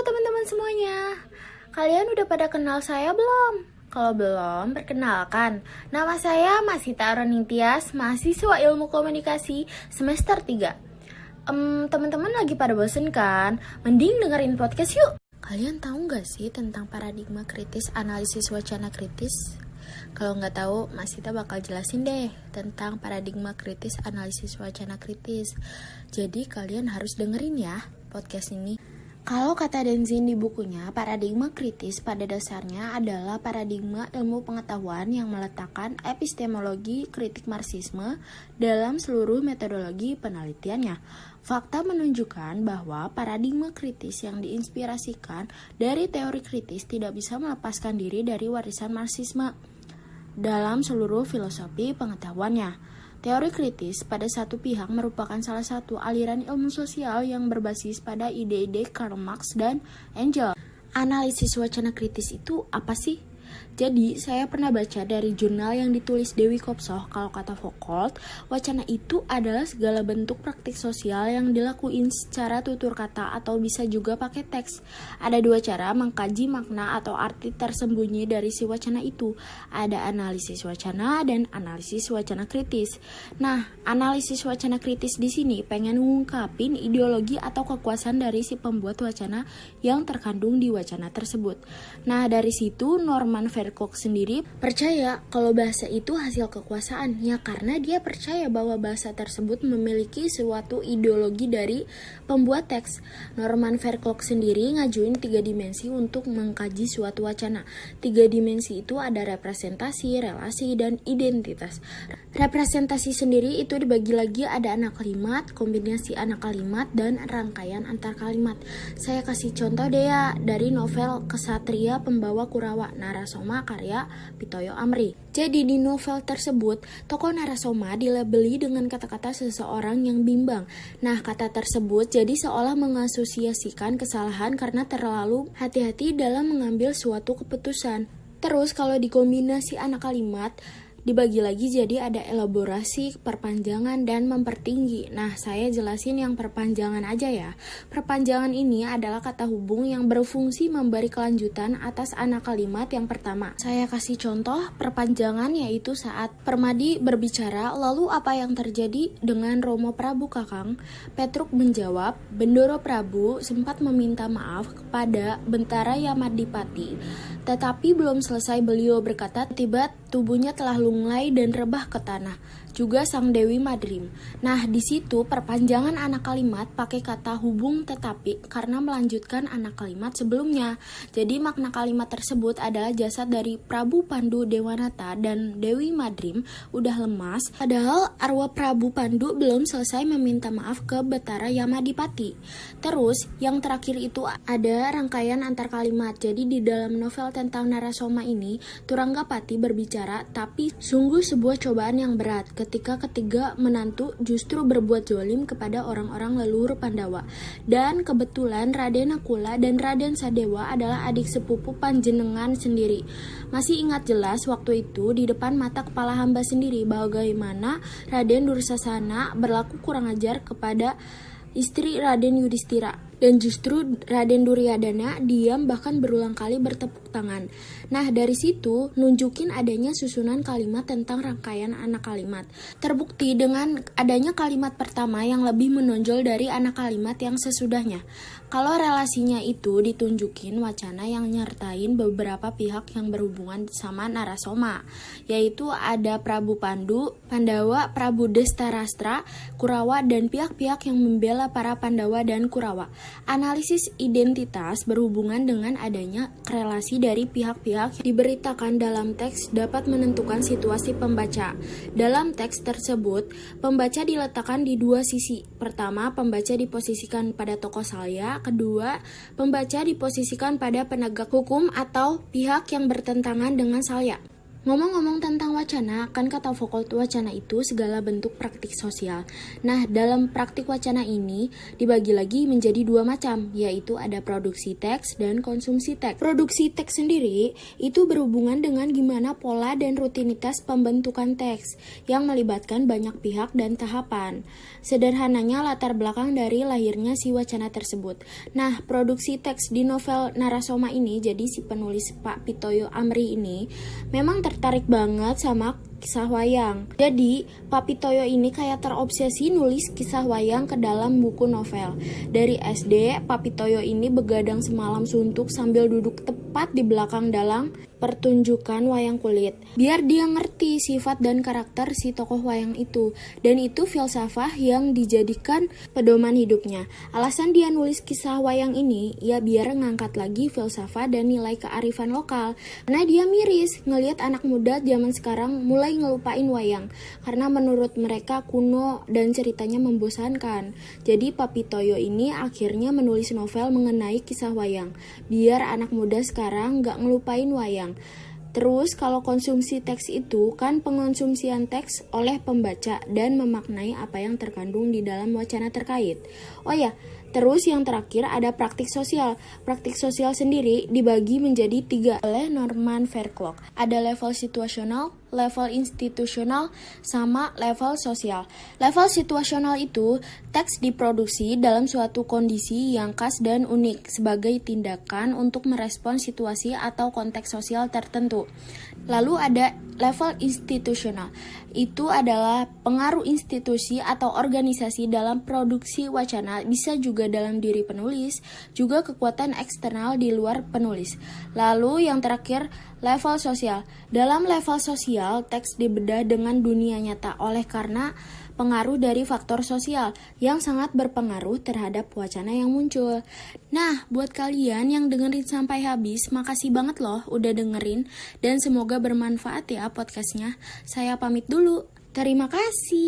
teman-teman semuanya. Kalian udah pada kenal saya belum? Kalau belum, perkenalkan. Nama saya Masita Roningtyas, mahasiswa Ilmu Komunikasi semester 3. Teman-teman lagi pada bosen kan? Mending dengerin podcast yuk. Kalian tahu nggak sih tentang paradigma kritis analisis wacana kritis? Kalau nggak tahu, Masita bakal jelasin deh tentang paradigma kritis analisis wacana kritis. Jadi kalian harus dengerin ya podcast ini. Kalau kata Denzin di bukunya, paradigma kritis pada dasarnya adalah paradigma ilmu pengetahuan yang meletakkan epistemologi kritik Marxisme dalam seluruh metodologi penelitiannya. Fakta menunjukkan bahwa paradigma kritis yang diinspirasikan dari teori kritis tidak bisa melepaskan diri dari warisan Marxisme dalam seluruh filosofi pengetahuannya. Teori kritis pada satu pihak merupakan salah satu aliran ilmu sosial yang berbasis pada ide-ide Karl Marx dan Engels. Analisis wacana kritis itu apa sih? Jadi, saya pernah baca dari jurnal yang ditulis Dewi Kopsoh. Kalau kata Foucault, wacana itu adalah segala bentuk praktik sosial yang dilakuin secara tutur kata atau bisa juga pakai teks. Ada dua cara mengkaji makna atau arti tersembunyi dari si wacana itu. Ada analisis wacana dan analisis wacana kritis. Nah, analisis wacana kritis di sini pengen ngungkapin ideologi atau kekuasaan dari si pembuat wacana yang terkandung di wacana tersebut. Nah, dari situ Norman Vercock sendiri percaya kalau bahasa itu hasil kekuasaan, ya karena dia percaya bahwa bahasa tersebut memiliki suatu ideologi dari pembuat teks. Norman Vercock sendiri ngajuin 3 dimensi untuk mengkaji suatu wacana. 3 dimensi itu ada representasi, relasi, dan identitas. Representasi sendiri itu dibagi lagi ada anak kalimat, kombinasi anak kalimat, dan rangkaian antar kalimat. Saya kasih contoh deh ya dari novel Kesatria Pembawa Kurawa, Narasoma karya Pitoyo Amri. Jadi di novel tersebut, tokoh Narasoma dilabeli dengan kata-kata seseorang yang bimbang. Nah, kata tersebut jadi seolah mengasosiasikan kesalahan karena terlalu hati-hati dalam mengambil suatu keputusan. Terus kalau dikombinasi anak kalimat, dibagi lagi jadi ada elaborasi, perpanjangan, dan mempertinggi. Nah, saya jelasin yang perpanjangan aja ya. Perpanjangan ini adalah kata hubung yang berfungsi memberi kelanjutan atas anak kalimat yang pertama. Saya kasih contoh perpanjangan yaitu saat Permadi berbicara, lalu apa yang terjadi dengan Romo Prabu Kakang? Petruk menjawab, Bendoro Prabu sempat meminta maaf kepada Bentara Yamadipati. Tetapi belum selesai beliau berkata, tiba tubuhnya telah lunglai dan rebah ke tanah. Juga sang Dewi Madrim. Nah, di situ perpanjangan anak kalimat pakai kata hubung tetapi karena melanjutkan anak kalimat sebelumnya. Jadi makna kalimat tersebut adalah jasad dari Prabu Pandu Dewanata dan Dewi Madrim udah lemas, padahal arwah Prabu Pandu belum selesai meminta maaf ke Betara Yamadipati. Terus, yang terakhir itu ada rangkaian antar kalimat. Jadi di dalam novel tentang Narasoma ini, Turanggapati berbicara, tapi sungguh sebuah cobaan yang berat ketika ketiga menantu justru berbuat zalim kepada orang-orang leluhur Pandawa. Dan kebetulan Raden Nakula dan Raden Sadewa adalah adik sepupu panjenengan sendiri. Masih ingat jelas waktu itu di depan mata kepala hamba sendiri bagaimana Raden Dursasana berlaku kurang ajar kepada istri Raden Yudhistira. Dan justru Raden Duryodhana diam bahkan berulang kali bertepuk tangan. Nah, dari situ nunjukin adanya susunan kalimat tentang rangkaian anak kalimat. Terbukti dengan adanya kalimat pertama yang lebih menonjol dari anak kalimat yang sesudahnya. Kalau relasinya itu ditunjukin wacana yang nyertain beberapa pihak yang berhubungan sama Narasoma, yaitu ada Prabu Pandu, Pandawa, Prabu Destarastra, Kurawa, dan pihak-pihak yang membela para Pandawa dan Kurawa. Analisis identitas berhubungan dengan adanya relasi dari pihak-pihak yang diberitakan dalam teks dapat menentukan situasi pembaca. Dalam teks tersebut, pembaca diletakkan di dua sisi. Pertama, pembaca diposisikan pada tokoh Salya. Kedua, pembaca diposisikan pada penegak hukum atau pihak yang bertentangan dengan Salya. Ngomong-ngomong tentang wacana, kan kata fakultas wacana itu segala bentuk praktik sosial. Nah, dalam praktik wacana ini dibagi lagi menjadi dua macam, yaitu ada produksi teks dan konsumsi teks. Produksi teks sendiri itu berhubungan dengan gimana pola dan rutinitas pembentukan teks yang melibatkan banyak pihak dan tahapan. Sederhananya latar belakang dari lahirnya si wacana tersebut. Nah, produksi teks di novel Narasoma ini, jadi si penulis Pak Pitoyo Amri ini memang tertarik banget sama kisah wayang. Jadi, Pak Pitoyo ini kayak terobsesi nulis kisah wayang ke dalam buku novel. Dari SD, Pak Pitoyo ini begadang semalam suntuk sambil duduk tepat di belakang dalang pertunjukan wayang kulit. Biar dia ngerti sifat dan karakter si tokoh wayang itu. Dan itu filsafah yang dijadikan pedoman hidupnya. Alasan dia nulis kisah wayang ini, ya biar ngangkat lagi filsafah dan nilai kearifan lokal. Karena dia miris ngelihat anak muda zaman sekarang mulai ngelupain wayang. Karena menurut mereka kuno dan ceritanya membosankan. Jadi Pak Pitoyo ini akhirnya menulis novel mengenai kisah wayang. Biar anak muda sekarang gak ngelupain wayang. Terus kalau konsumsi teks itu kan pengonsumsian teks oleh pembaca dan memaknai apa yang terkandung di dalam wacana terkait. Oh ya, terus yang terakhir ada praktik sosial. Praktik sosial sendiri dibagi menjadi 3 oleh Norman Fairclough. Ada level situasional, level institusional, sama level sosial. Level situasional itu teks diproduksi dalam suatu kondisi yang khas dan unik sebagai tindakan untuk merespon situasi atau konteks sosial tertentu. Lalu ada level institusional. Itu adalah pengaruh institusi atau organisasi dalam produksi wacana, bisa juga dalam diri penulis, juga kekuatan eksternal di luar penulis. Lalu yang terakhir, level sosial. Dalam level sosial, teks dibedah dengan dunia nyata oleh karena pengaruh dari faktor sosial yang sangat berpengaruh terhadap wacana yang muncul. Nah, buat kalian yang dengerin sampai habis, makasih banget loh udah dengerin dan semoga bermanfaat ya podcastnya. Saya pamit dulu. Terima kasih.